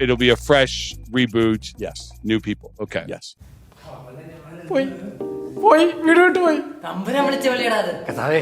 it'll be a fresh reboot. Yes. New people. Okay. Yes. പോയി വീട് പോയി തമ്പുരാൻ വിളിച്ച വിളിയടാ അത്. കഥാവേ.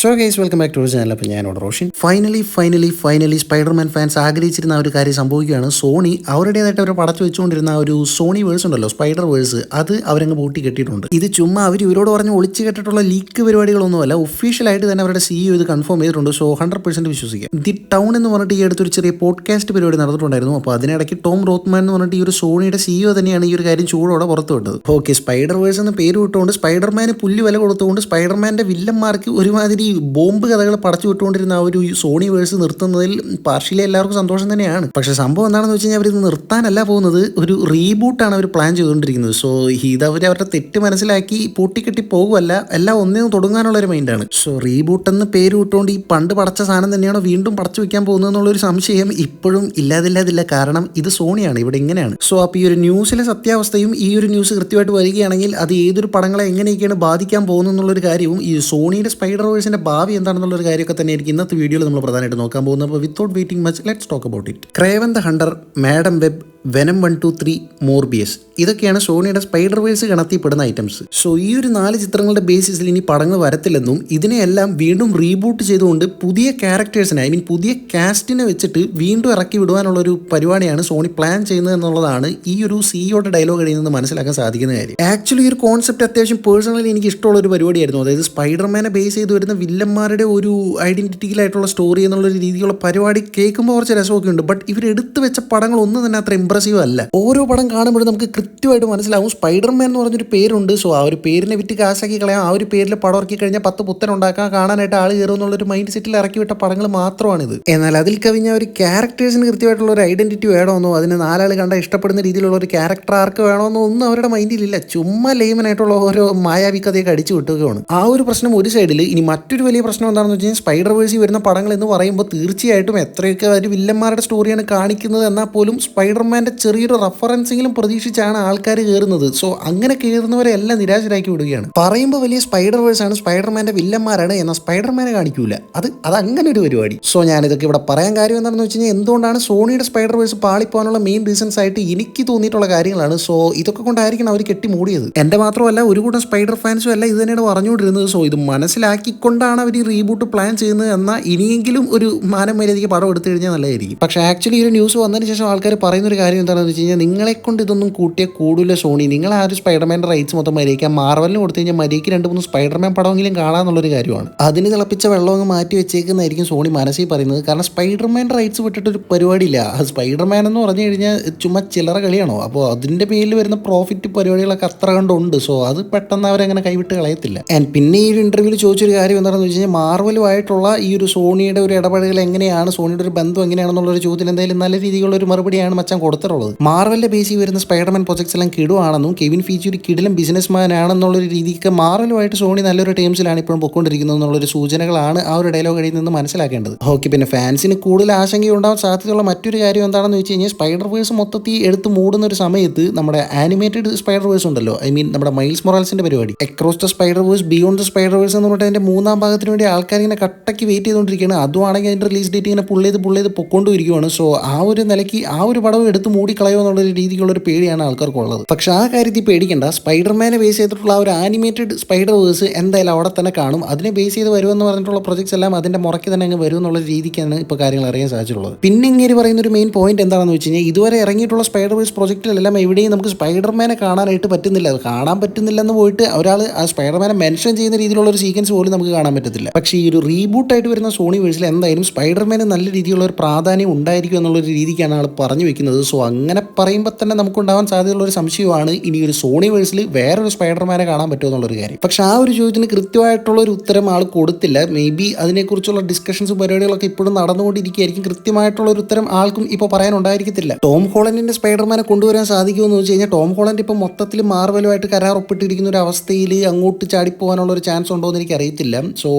So guys welcome back to channel. അപ്പോൾ ഞാനോട് റോഷൻ. ഫൈനലി സ്പൈഡർമാൻ ഫാൻസ് ആഗ്രഹിച്ചിരുന്ന ഒരു കാര്യം സംഭവിക്കുകയാണ്. സോണി അവരുടേതായിട്ട് അവർ പടച്ചു വെച്ചുകൊണ്ടിരുന്ന ഒരു സോണി വേഴ്സ് ഉണ്ടല്ലോ, സ്പൈഡർ വേഴ്സ്, അത് അവരങ്ങ് പൂട്ടി കെട്ടിയിട്ടുണ്ട്. ഇത് ചുമ്മാ അവർ ഇവരോട് പറഞ്ഞ് ഒളിച്ച് കെട്ടിട്ടുള്ള ലീക്ക് പരിപാടികളൊന്നുമല്ല, ഒഫീഷ്യലായിട്ട് തന്നെ അവരുടെ CEO ഇത് കൺഫേം ചെയ്തിട്ടുണ്ട്. സോ 100% വിശ്വസിക്കാം. ദി ടൗൺ എന്ന് പറഞ്ഞിട്ട് ഈ അടുത്തൊരു ചെറിയ പോഡ്കാസ്റ്റ് പരിപാടി നടന്നിട്ടുണ്ടായിരുന്നു. അപ്പോൾ അതിനിടയ്ക്ക് ടോം റോത്ത്മാൻ എന്ന് പറഞ്ഞിട്ട് ഈ ഒരു സോണിയുടെ CEO തന്നെയാണ് ഈ ഒരു കാര്യം ചൂടോടെ പുറത്തു വിട്ടത്. ഓക്കെ, സ്പൈഡർ വേഴ്സ് എന്ന് പേര് വിട്ടുകൊണ്ട് സ്പൈഡർമാന് പുല്ല് വില കൊടുത്തുകൊണ്ട് സ്പൈഡർമാൻ്റെ വില്ലന്മാർക്ക് ഒരുമാതിരി ബോംബ് കഥകൾ പടച്ചു വിട്ടുകൊണ്ടിരുന്ന ആ ഒരു സോണി വേഴ്സ് നിർത്തുന്നതിൽ പാർഷ്യലി എല്ലാവർക്കും സന്തോഷം തന്നെയാണ്. പക്ഷെ സംഭവം എന്താണെന്ന് വെച്ച് കഴിഞ്ഞാൽ അവരിത് നിർത്താനല്ല പോകുന്നത്, ഒരു റീബൂട്ടാണ് അവർ പ്ലാൻ ചെയ്തുകൊണ്ടിരിക്കുന്നത്. സോ ഇത് അവരുടെ തെറ്റ് മനസ്സിലാക്കി പൂട്ടിക്കെട്ടി പോകുമല്ല, എല്ലാം ഒന്നിനും തുടങ്ങാനുള്ള ഒരു മൈൻഡാണ്. സോ റീബൂട്ട് എന്ന് പേര് വിട്ടുകൊണ്ട് ഈ പണ്ട് പടച്ച സാധനം തന്നെയാണോ വീണ്ടും പടച്ചു വെക്കാൻ പോകുന്നത് എന്നുള്ളൊരു സംശയം ഇപ്പോഴും ഇല്ലാതില്ല. കാരണം ഇത് സോണിയാണ്, ഇവിടെ ഇങ്ങനെയാണ്. സോ അപ്പോൾ ഈ ഒരു ന്യൂസിലെ സത്യാവസ്ഥയും ഈ ഒരു ന്യൂസ് കൃത്യമായിട്ട് വരികയാണെങ്കിൽ അത് ഏതൊരു പടങ്ങളെ എങ്ങനെയൊക്കെയാണ് ബാധിക്കാൻ പോകുന്നത് എന്നുള്ളൊരു കാര്യവും ഈ സോണിയുടെ സ്പൈഡർ വേഴ്സിന്റെ ഭാവി എന്താണെന്നുള്ളൊരു കാര്യമൊക്കെ തന്നെയായിരിക്കും ഇന്നത്തെ വീഡിയോയിൽ നമ്മൾ പ്രധാനമായിട്ട് നോക്കാൻ പോകുന്നത്. അപ്പോൾ without waiting much let's talk about it. Craven the Hunter, madam web, venom 1, 2, 3, Morbius, ഇതൊക്കെയാണ് സോണിയുടെ സ്പൈഡർ വേഴ്സ് ഗണത്തിൽപ്പെടുന്ന ഐറ്റംസ്. സോ ഈ ഒരു 4 ചിത്രങ്ങളുടെ ബേസിസിൽ ഇനി പടങ്ങൾ വരത്തില്ലെന്നും ഇതിനെയെല്ലാം വീണ്ടും റീബൂട്ട് ചെയ്തുകൊണ്ട് പുതിയ ക്യാരക്ടേഴ്സിനെ പുതിയ കാസ്റ്റിനെ വെച്ചിട്ട് വീണ്ടും ഇറക്കി വിടുവാനുള്ളൊരു പരിപാടിയാണ് സോണി പ്ലാൻ ചെയ്യുന്നത് എന്നുള്ളതാണ് ഈ ഒരു സിഇഒയുടെ ഡയലോഗ് കഴിയിൽ നിന്ന് മനസ്സിലാക്കാൻ സാധിക്കുന്ന കാര്യം. ആക്ച്വലി ഈ ഒരു കോൺസെപ്റ്റ് അത്യാവശ്യം പേഴ്സണലി എനിക്ക് ഇഷ്ടമുള്ള ഒരു പരിപാടിയായിരുന്നു. അതായത് സ്പൈഡർമാനെ ബേസ് ചെയ്ത് വരുന്ന വില്ലന്മാരുടെ ഒരു ഐഡന്റിറ്റിയിലായിട്ടുള്ള സ്റ്റോറി എന്നുള്ളൊരു രീതിയിലുള്ള പരിപാടി കേൾക്കുമ്പോൾ കുറച്ച് രസമൊക്കെ ഉണ്ട്. ബട്ട് ഇവർ എടുത്തു വെച്ച പടങ്ങളൊന്നും തന്നെ അത്ര ഇംപ്രസീവ് അല്ല. ഓരോ പടം കാണുമ്പോഴും നമുക്ക് കൃത്യമായിട്ട് മനസ്സിലാവും സ്പൈഡർമാൻ എന്ന് പറഞ്ഞൊരു പേരുണ്ട്. സോ ആ ഒരു പേരിനെ വിറ്റ് കാശാക്കി കളയാം, ആ ഒരു പേരിൽ പടം ഇറക്കി കഴിഞ്ഞാൽ 10 പുത്തൻ ഉണ്ടാക്കാൻ കാണാനായിട്ട് ആൾ കയറും എന്നുള്ളൊരു മൈൻഡ് സെറ്റിൽ ഇറക്കി വിട്ട പടങ്ങൾ മാത്രമാണിത്. എന്നാൽ അതിൽ കവിഞ്ഞ ഒരു ക്യാരക്ടേഴ്സിന് കൃത്യമായിട്ടുള്ള ഒരു ഐഡന്റിറ്റി വേണമെന്നോ അതിന് 4 ആൾ കണ്ട ഇഷ്ടപ്പെടുന്ന രീതിയിലുള്ള ഒരു ക്യാരക്ടർ ആർക്ക് വേണമെന്നോ ഒന്നും അവരുടെ മൈൻഡിലില്ല. ചുമ്മാ ലേമനായിട്ടുള്ള ഓരോ മായാവി കഥയൊക്കെ അടിച്ചു വിട്ടുകയാണ്. ആ ഒരു പ്രശ്നം ഒരു സൈഡിൽ. ഇനി മറ്റൊരു വലിയ പ്രശ്നം എന്താണെന്ന് വെച്ച് കഴിഞ്ഞാൽ സ്പൈഡർ വേഴ്സിൽ വരുന്ന പടങ്ങൾ എന്ന് പറയുമ്പോൾ തീർച്ചയായിട്ടും എത്രയൊക്കെ ഒരു വില്ലന്മാരുടെ സ്റ്റോറിയാണ് കാണിക്കുന്നത് എന്നാൽ പോലും സ്പൈഡർമാൻ്റെ ചെറിയൊരു റെഫറൻസെങ്കിലും പ്രതീക്ഷിച്ചാണ് ആൾക്കാർ കയറുന്നത്. സോ അങ്ങനെ കയറുന്നവരെ എല്ലാം നിരാശരാക്കി വിടുകയാണ്. പറയുമ്പോൾ വലിയ സ്പൈഡർ വേഴ്സ് ആണ്, സ്പൈഡർമാൻ്റെ വില്ലന്മാരാണ്, എന്നാൽ സ്പൈഡർമാനെ കാണിക്കൂല. അത് അങ്ങനെ ഒരു പരിപാടി. സോ ഞാനിതൊക്കെ ഇവിടെ പറയാൻ കാര്യം എന്താണെന്ന് വെച്ച് കഴിഞ്ഞാൽ എന്തുകൊണ്ടാണ് സോണിയുടെ സ്പൈഡർ വേഴ്സ് പാളിപ്പോകാനുള്ള മെയിൻ റീസൺസ് ആയിട്ട് എനിക്ക് തോന്നിയിട്ടുള്ള കാര്യങ്ങളാണ്. സോ ഇതൊക്കെ കൊണ്ടായിരിക്കണം അവർ കെട്ടി മൂടിയത്. എൻ്റെ മാത്രമല്ല ഒരു കൂട്ടം സ്പൈഡർ ഫാൻസും എല്ലാം ഇത് തന്നെയാണ് പറഞ്ഞുകൊണ്ടിരുന്നത്. സോ ഇത് മനസ്സിലാക്കിക്കൊണ്ടാണ് അവർ ഈ റീബൂട്ട് പ്ലാൻ ചെയ്യുന്നത്. എന്നാൽ ഇനിയെങ്കിലും ഒരു മാനം മര്യാദയ്ക്ക് പടം എടുത്തു കഴിഞ്ഞാൽ നല്ലതായിരിക്കും. പക്ഷേ ആക്ച്വലി ഈ ഒരു ന്യൂസ് വന്നതിന് ശേഷം ആൾക്കാർ പറയുന്നൊരു കാര്യം എന്താണെന്ന് വെച്ച് കഴിഞ്ഞാൽ നിങ്ങളെ കൊണ്ട് ഇതൊന്നും കൂട്ടിയ കൂടുതൽ സോണി, നിങ്ങൾ ആ ഒരു സ്പൈഡർമാൻ്റെ റൈറ്റ്സ് മൊത്തം മര്യാദയ്ക്ക് മാർവലിന് കൊടുത്തു കഴിഞ്ഞാൽ മര്യാദയ്ക്ക് 2-3 സ്പൈഡർമാൻ പടമെങ്കിലും കാണാമെന്നുള്ളൊരു കാര്യമാണ്. അതിന് തിളപ്പിച്ച വെള്ളം അങ്ങ് മാറ്റി വെച്ചേക്കുന്നതായിരിക്കും സോണി മനസ്സിൽ പറയുന്നത്. കാരണം സ്പൈഡർമാൻ്റെ റൈറ്റ്സ് വിട്ടിട്ടൊരു പരിപാടിയില്ല. അത് സ്പൈഡർമാൻ എന്ന് പറഞ്ഞു കഴിഞ്ഞാൽ ചുമ്മാ ചില്ലറ കളിയാണോ? അപ്പോൾ അതിൻ്റെ പേരിൽ വരുന്ന പ്രോഫിറ്റ് പരിപാടികളൊക്കെ അത്ര കണ്ടുണ്ട്. സോ അത് പെട്ടെന്ന് അവരങ്ങനെ കൈവിട്ട് കളയത്തില്ല. ആൻഡ് പിന്നെ ഈ ഒരു ഇൻ്റർവ്യൂവിൽ ചോദിച്ചൊരു കാര്യം എന്താണെന്ന് വെച്ച് കഴിഞ്ഞാൽ മാർവലുമായിട്ടുള്ള ഈ ഒരു സോണിയുടെ ഒരു ഇടപെടൽ എങ്ങനെയാണ്, സോണിയുടെ ഒരു ബന്ധം എങ്ങനെയാണെന്നുള്ളൊരു ചോദ്യത്തിന് എന്തായാലും നല്ല രീതിയിലുള്ള ഒരു മറുപടിയാണ് മച്ചാൻ കൊടുത്തിട്ടുള്ളത്. മാർവലിൻ്റെ ബേസിൽ വരുന്ന സ്പൈഡർമാൻ പ്രൊജക്ട്സ് എല്ലാം കിടുവാണെന്നും കെവിൻ ഫീച്ചി ഒരു കിടിലം ബിസിനസ്മാൻ ആണെന്നുള്ളൊരു രീതിക്ക് മാർവലുമായിട്ട് സോണി നല്ലൊരു ടീംസിലാണ് ഇപ്പോഴും പൊയ്ക്കൊണ്ടിരിക്കുന്നത് എന്നുള്ളൊരു സൂചനകളാണ് ആ ഒരു ഡയലോഗ് കഴിയിൽ നിന്ന് മനസ്സിലാക്കേണ്ടത്. ഓക്കെ, പിന്നെ ഫാൻസിന് കൂടുതൽ ആശങ്കയുണ്ടാവാൻ സാധ്യതയുള്ള മറ്റൊരു കാര്യം എന്താണെന്ന് വെച്ച് കഴിഞ്ഞാൽ സ്പൈഡർ വേഴ്സ് മൊത്തത്തിൽ എടുത്ത് മൂടുന്ന ഒരു സമയത്ത് നമ്മുടെ ആനിമേറ്റഡ് സ്പൈഡർ വേഴ്സ് ഉണ്ടല്ലോ, നമ്മുടെ മൈൽസ് മൊറാൽസിന്റെ പരിപാടി across the spider verse, beyond the spider verse എന്ന് പറഞ്ഞിട്ട് അതിന്റെ 3ാം ഭാഗത്തിന് വേണ്ടി ആൾക്കാർ ഇങ്ങനെ കട്ടയ്ക്ക് വെയിറ്റ് ചെയ്തുകൊണ്ടിരിക്കുകയാണ്. അതുവാണെങ്കിൽ അതിന്റെ റിലീസ് ഡേറ്റ് ഇങ്ങനെ പുള്ള് ചെയ്ത് പൊക്കൊണ്ടിരിക്കുകയാണ്. സോ ആ ഒരു നിലയ്ക്ക് ആ ഒരു പടം എടുത്ത് മൂടിക്കളയോ എന്നുള്ളൊരു രീതിക്കുള്ളൊരു പേടിയാണ് ആൾക്കാർക്കുള്ളത്. പക്ഷെ ആ കാര്യത്തിൽ പേടിക്കേണ്ട. സ്പൈഡർമാനെ ബേസ് ചെയ്തിട്ടുള്ള ആ ഒരു ആനിമേറ്റഡ് സ്പൈഡർ വേഴ്സ് എന്തായാലും അവിടെ തന്നെ കാണും. അതിനെ ബേസ് ചെയ്ത് വരുമെന്ന് പറഞ്ഞിട്ടുള്ള പ്രൊജക്ട്സ് എല്ലാം അതിന്റെ മുറയ്ക്ക് തന്നെ അങ്ങ് വരും എന്നുള്ള രീതിക്കാണ് ഇപ്പോൾ കാര്യങ്ങൾ അറിയാൻ സാധിച്ചിട്ടുള്ളത്. പിന്നെ ഇങ്ങനെ പറയുന്ന ഒരു മെയിൻ പോയിന്റ് എന്താണെന്ന് വെച്ച് കഴിഞ്ഞാൽ ഇതുവരെ ഇറങ്ങിയിട്ടുള്ള സ്പൈഡർ വേഴ്സ് പ്രൊജക്റ്റിലെല്ലാം എവിടെയും നമുക്ക് സ്പൈഡർമാനെ കാണാനായിട്ട് പറ്റുന്നില്ല. അത് കാണാൻ പറ്റുന്നില്ലെന്ന് പോയിട്ട് ഒരാൾ ആ സ്പൈഡർമാനെ മെൻഷൻ ചെയ്യുന്ന രീതിയിലുള്ള ഒരു സീക്വൻസ് പോലും നമുക്ക് കാണാൻ പറ്റത്തില്ല. പക്ഷേ ഈ ഒരു റീബൂട്ടായിട്ട് വരുന്ന സോണി വേഴ്സിൽ എന്തായാലും സ്പൈഡർമാന് നല്ല രീതിയിലുള്ള ഒരു പ്രാധാന്യം ഉണ്ടായിരിക്കും എന്നുള്ളൊരു രീതിക്കാണ് ആൾ പറഞ്ഞു വെക്കുന്നത്. സോ അങ്ങനെ പറയുമ്പോൾ തന്നെ നമുക്കുണ്ടാവാൻ സാധ്യതയുള്ള ഒരു സംശയമാണ് ഇനി ഒരു സോണി വേഴ്സിൽ വേറൊരു സ്പൈഡർമാനെ കാണാൻ പറ്റുമോ എന്നുള്ളൊരു കാര്യം. പക്ഷെ ആ ഒരു ചോദ്യത്തിന് കൃത്യമായിട്ടുള്ള ഒരു ഉത്തരം ആൾ കൊടുത്തില്ല. മേ ബി അതിനെക്കുറിച്ചുള്ള ഡിസ്കഷൻസും പരിപാടികളൊക്കെ ഇപ്പോഴും നടന്നുകൊണ്ടിരിക്കുകയായിരിക്കും. കൃത്യമായിട്ടുള്ള ഒരു ഉത്തരം ആൾക്കും ഇപ്പോൾ പറയാനുണ്ടായിരിക്കത്തില്ല. ടോം ഹോളൻഡിന്റെ സ്പൈഡർമാനെ കൊണ്ടുവരാൻ സാധിക്കുമെന്ന് വെച്ച് കഴിഞ്ഞാൽ ടോം ഹോളൻഡ് ഇപ്പോൾ മൊത്തത്തിൽ മാർവലുമായിട്ട് കരാർ ഒപ്പിട്ടിരിക്കുന്ന ഒരു അവസ്ഥയിൽ അങ്ങോട്ട് ചാടിപ്പോകാനുള്ള ഒരു ചാൻസ് ഉണ്ടോ എന്ന് എനിക്ക് അറിയത്തില്ല. So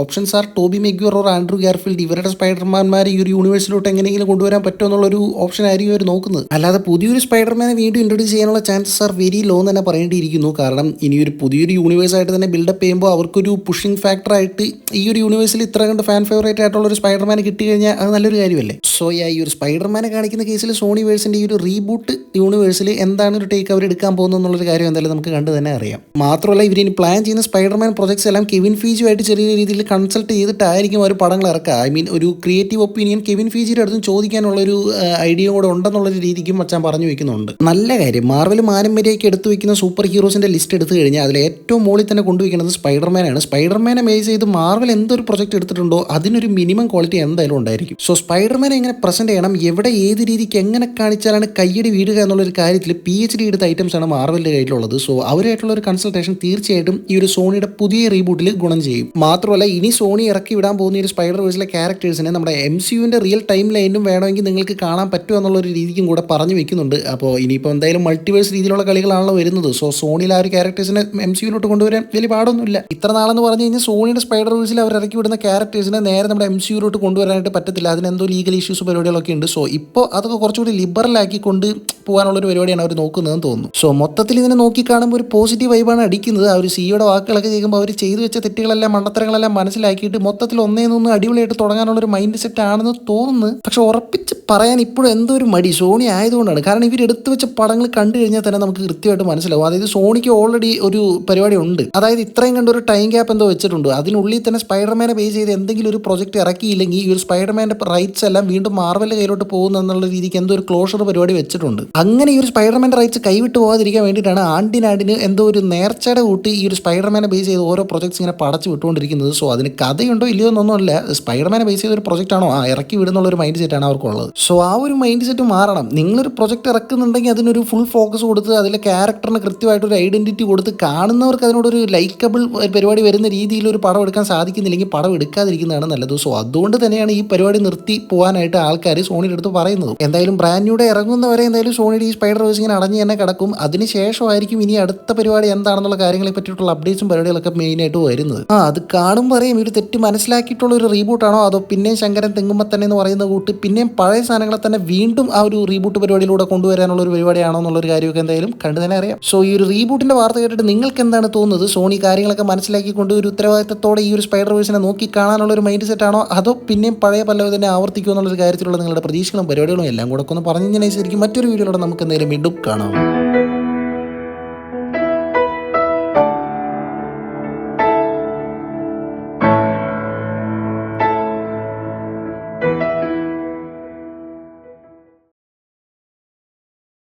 options are Toby Maguire or Andrew Garfield. ഇവരുടെ സ്പൈഡർമാൻമാർ ഈ ഒരു യൂണിവേഴ്സിലോട്ട് എങ്ങനെയെങ്കിലും കൊണ്ടുവരാൻ പറ്റുമോ എന്നുള്ളൊരു ഓപ്ഷൻ ആയിരിക്കും അവർ നോക്കുന്നത്. നോക്കുന്നത്. അല്ലാതെ പുതിയൊരു സ്പൈഡർമാനെ വീണ്ടും ഇൻട്രൊഡ്യൂസ് ചെയ്യാനുള്ള ചാൻസസ് ആർ വെരി ലോ എന്ന് തന്നെ പറയേണ്ടിയിരിക്കുന്നു. കാരണം ഇനിയൊരു പുതിയൊരു യൂണിവേഴ്സ് ആയിട്ട് തന്നെ ബിൽഡപ്പ് ചെയ്യുമ്പോൾ അവർക്കൊരു പുഷിംഗ് ഫാക്ടർ ആയിട്ട് ഈ ഒരു യൂണിവേഴ്സിൽ ഇത്ര കണ്ട് ഫാൻ ഫേവറേറ്റ് ആയിട്ടുള്ള ഒരു സ്പൈഡർമാനെ കിട്ടി കഴിഞ്ഞാൽ അത് നല്ലൊരു കാര്യമല്ലേ. സോ ഈ ഒരു സ്പൈഡർമാനെ കാണിക്കുന്ന കേസിൽ സോണി വേഴ്സിന്റെ ഈ ഒരു റീബൂട്ട് യൂണിവേഴ്സിൽ എന്താണ് ഒരു ടേക്ക് അവർ എടുക്കാൻ പോകുന്നത് എന്നുള്ളൊരു കാര്യം എന്തായാലും നമുക്ക് കണ്ടു തന്നെ അറിയാം. മാത്രമല്ല ഇവരിനി പ്ലാൻ ചെയ്യുന്ന സ്പൈഡർമാൻ പ്രൊജക്ട്സ് എല്ലാം കെവിൻ ഫീജുമായിട്ട് ചെറിയ രീതിയിൽ കൺസൾട്ട് ചെയ്തിട്ടായിരിക്കും അവർ പടങ്ങൾ ഇറക്കുക. ഐ മീൻ ഒരു ക്രിയേറ്റീവ് ഒപ്പീനിയൻ കെവിൻ ഫീജിയുടെ അടുത്തും ചോദിക്കാനുള്ളൊരു ഐഡിയ കൂടെ ഉണ്ടെന്നുള്ളൊരു രീതിക്കും മച്ചാൻ പറഞ്ഞു വെക്കുന്നുണ്ട്. നല്ല കാര്യം. മാർവൽ മാനം വരെയൊക്കെ എടുത്തു വെക്കുന്ന സൂപ്പർ ഹീറോസിന്റെ ലിസ്റ്റ് എടുത്തു കഴിഞ്ഞാൽ അതിൽ ഏറ്റവും മുകളിൽ തന്നെ കൊണ്ടുവയ്ക്കുന്നത് സ്പൈഡർമാനാണ്. സ്പൈഡർമാനെ ബേസ് ചെയ്ത് മാർവൽ എന്തൊരു പ്രൊജക്ട് എടുത്തിട്ടുണ്ടോ അതിനൊരു മിനിമം ക്വാളിറ്റി എന്തായാലും ഉണ്ടായിരിക്കും. സോ സ്പൈഡർമാനെ എങ്ങനെ പ്രസന്റ് ചെയ്യണം, എവിടെ ഏത് രീതിക്ക് എങ്ങനെ കാണിച്ചാലാണ് കയ്യടി വീഴുക എന്നുള്ളൊരു കാര്യത്തിൽ PhD എടുത്ത ഐറ്റംസ് ആണ് മാർവലിന്റെ കയ്യിലുള്ളത്. സോ അവരായിട്ടുള്ള ഒരു കൺസൾട്ടേഷൻ തീർച്ചയായിട്ടും ഈ ഒരു സോണിയുടെ പുതിയ റീബൂട്ടിൽ ഗുണം ചെയ്യും. മാത്രമല്ല ഇനി സോണി ഇറക്കി വിടാൻ പോകുന്ന ഒരു സ്പൈഡർ വേഴ്സിലെ ക്യാരക്ടേഴ്സിനെ നമ്മുടെ MCUവിന്റെ റിയൽ ടൈം ലൈനും വേണമെങ്കിൽ നിങ്ങൾക്ക് കാണാൻ പറ്റുമോ എന്നുള്ളൊരു രീതിക്കും കൂടെ പറഞ്ഞു വെക്കുന്നുണ്ട്. അപ്പോൾ ഇനിയിപ്പോൾ എന്തായാലും മൾട്ടിവേഴ്സ് രീതിയിലുള്ള കളികളാണല്ലോ വരുന്നത്. സോ സോണിയിൽ ആ ഒരു ക്യാരക്ടേഴ്സിനെ MCUവിലോട്ട് കൊണ്ടുവരാൻ വലിയ പാടൊന്നുമില്ല. ഇത്ര നാളെന്ന് പറഞ്ഞു കഴിഞ്ഞാൽ സോണിയുടെ സ്പൈഡർ വേഴ്സിൽ അവർ ഇറക്കി വിടുന്ന ക്യാരക്ടേഴ്സിനെ നേരെ നമ്മുടെ MCUവിലോട്ട് കൊണ്ടുവരാനായിട്ട് പറ്റത്തില്ല. അതിനെന്തോ ലീഗൽ ഇഷ്യൂസ് പരിപാടികളൊക്കെ ഉണ്ട്. സോ ഇപ്പോൾ അതൊക്കെ കുറച്ചുകൂടി ലിബറൽ ആക്കി കൊണ്ട് പോകാനുള്ളൊരു പരിപാടിയാണ് അവർ നോക്കുന്നതെന്ന് തോന്നുന്നു. സോ മൊത്തത്തിൽ ഇതിനെ നോക്കി കാണുമ്പോൾ ഒരു പോസിറ്റീവ് വൈബാണ് അടിക്കുന്നത്. ആ ഒരു സിയുടെ വാക്കുകളൊക്കെ കേൾക്കുമ്പോൾ അവർ ചെയ്തു വെച്ച തെറ്റുകളെല്ലാം മണ്ടത്തരങ്ങളെല്ലാം മനസ്സിലാക്കിയിട്ട് മൊത്തത്തിൽ ഒന്നേന്നൊന്ന് അടിപൊളിയായിട്ട് തുടങ്ങാനുള്ളൊരു മൈൻഡ് സെറ്റ് ആണെന്ന് തോന്നുന്നു. പക്ഷെ ഉറപ്പിച്ച് പറയാൻ ഇപ്പോഴും എന്തോ ഒരു മടി സോണി ആയതുകൊണ്ടാണ്. കാരണം ഇവർ എടുത്തു വെച്ച പടങ്ങൾ കണ്ടു കഴിഞ്ഞാൽ തന്നെ നമുക്ക് കൃത്യമായിട്ട് മനസ്സിലാവും. അതായത് സോണിക്ക് ഓൾറെഡി ഒരു പരിപാടി ഉണ്ട്. അതായത് ഇത്രയും കണ്ട ഒരു ടൈം ഗ്യാപ്പ് എന്തോ വെച്ചിട്ടുണ്ട്. അതിനുള്ളിൽ തന്നെ സ്പൈഡർമാനെ ബേസ് ചെയ്ത് എന്തെങ്കിലും ഒരു പ്രൊജക്ട് ഇറക്കിയില്ലെങ്കിൽ ഈ ഒരു സ്പൈഡർമാൻ്റെ റൈറ്റ്സ് എല്ലാം വീണ്ടും മാർവലിന്റെ കയ്യിലോട്ട് പോകുന്നു എന്നുള്ള രീതിക്ക് എന്തോ ഒരു ക്ലോഷർ പരിപാടി വെച്ചിട്ടുണ്ട്. അങ്ങനെ ഈ ഒരു സ്പൈഡർമാൻ്റെ റൈറ്റ്സ് കൈവിട്ട് പോകാതിരിക്കാൻ വേണ്ടിയിട്ടാണ് ആണ്ടിനാടിന് എന്തോ ഒരു നേർച്ചയുടെ കൂട്ടി ഈ ഒരു സ്പൈഡർമാനെ ബേസ് ചെയ്ത് ഓരോ പ്രൊജക്ട്സ് ഇങ്ങനെ പടച്ചു വിട്ടുകൊണ്ടിരിക്കുന്നത്. സോ അതിന് കഥയുണ്ടോ ഇല്ലയോ എന്നൊന്നുമല്ല, സ്പൈഡർമാനെ ബേസ് ചെയ്ത ഒരു പ്രൊജക്റ്റ് ആണോ ഇറക്കി വിടുന്നുള്ള ഒരു മൈൻഡ് സെറ്റാണ് അവർക്കുള്ളത്. സോ ആ ഒരു മൈൻഡ് സെറ്റ് മാറണം. നിങ്ങളൊരു പ്രൊജക്ട് ഇറക്കുന്നുണ്ടെങ്കിൽ അതിനൊരു ഫുൾ ഫോക്കസ് കൊടുത്ത് അതിലെ ക്യാരക്ടറിന് കൃത്യമായിട്ടൊരു ഐഡന്റിറ്റി കൊടുത്ത് കാണുന്നവർക്ക് അതിനോടൊരു ലൈക്കബിൾ പരിപാടി വരുന്ന രീതിയിൽ ഒരു പടം എടുക്കാൻ സാധിക്കുന്നില്ലെങ്കിൽ പടം എടുക്കാതിരിക്കുന്നതാണ് നല്ലത്. സോ അതുകൊണ്ട് തന്നെയാണ് ഈ പരിപാടി നിർത്തി പോകാനായിട്ട് ആൾക്കാർ സോണിയുടെ അടുത്ത് പറയുന്നത്. എന്തായാലും ബ്രാൻഡ് ന്യൂടെ ഇറങ്ങുന്നവരെ എന്തായാലും സോണിയുടെ ഈ സ്പൈഡർ വേഴ്സ് ഇങ്ങനെ അടഞ്ഞ് തന്നെ കിടക്കും. അതിനുശേഷമായിരിക്കും ഇനി അടുത്ത പരിപാടി എന്താണെന്നുള്ള കാര്യങ്ങളെ പറ്റിയിട്ടുള്ള അപ്ഡേറ്റ്സും പരിപാടികളൊക്കെ മെയിനായിട്ട് വരുന്നത്. അത് കാണുമ്പോൾ അറിയാം ഇവർ തെറ്റ് മനസ്സിലാക്കിയിട്ടുള്ള ഒരു റീബൂട്ടാണോ അതോ പിന്നെയും ശങ്കരൻ തെങ്ങുമ്പോൾ തന്നെ എന്ന് പറയുന്ന കൂട്ട് പിന്നെയും പഴയ സാധനങ്ങളെ തന്നെ വീണ്ടും ആ ഒരു റീബൂട്ട് പരിപാടിയിലൂടെ കൊണ്ടുവരാനുള്ള ഒരു പരിപാടിയാണോ എന്നുള്ളൊരു കാര്യമൊക്കെ എന്തായാലും കണ്ടു തന്നെ അറിയാം. സോ ഈ ഒരു റീബൂട്ടിന്റെ വാർത്ത കേട്ടിട്ട് നിങ്ങൾക്ക് എന്താണ് തോന്നുന്നത്? സോണി കാര്യങ്ങളൊക്കെ മനസ്സിലാക്കിക്കൊണ്ട് ഒരു ഉത്തരവാദിത്തത്തോടെ ഈ ഒരു സ്പൈഡർ വേഴ്സിനെ നോക്കി കാണാനുള്ള ഒരു മൈൻഡ് സെറ്റ് ആണോ അതോ പിന്നെയും പഴയ പല്ലവി തന്നെ ആവർത്തിക്കുമോ എന്നുള്ളൊരു കാര്യത്തിലുള്ള നിങ്ങളുടെ പ്രതീക്ഷകളും പരിപാടികളും എല്ലാം കൂടെ ഒന്ന് പറഞ്ഞു കഴിഞ്ഞാൽ ശരിക്കും മറ്റൊരു വീഡിയോയിലൂടെ നമുക്ക് എന്തെങ്കിലും വീണ്ടും കാണാം.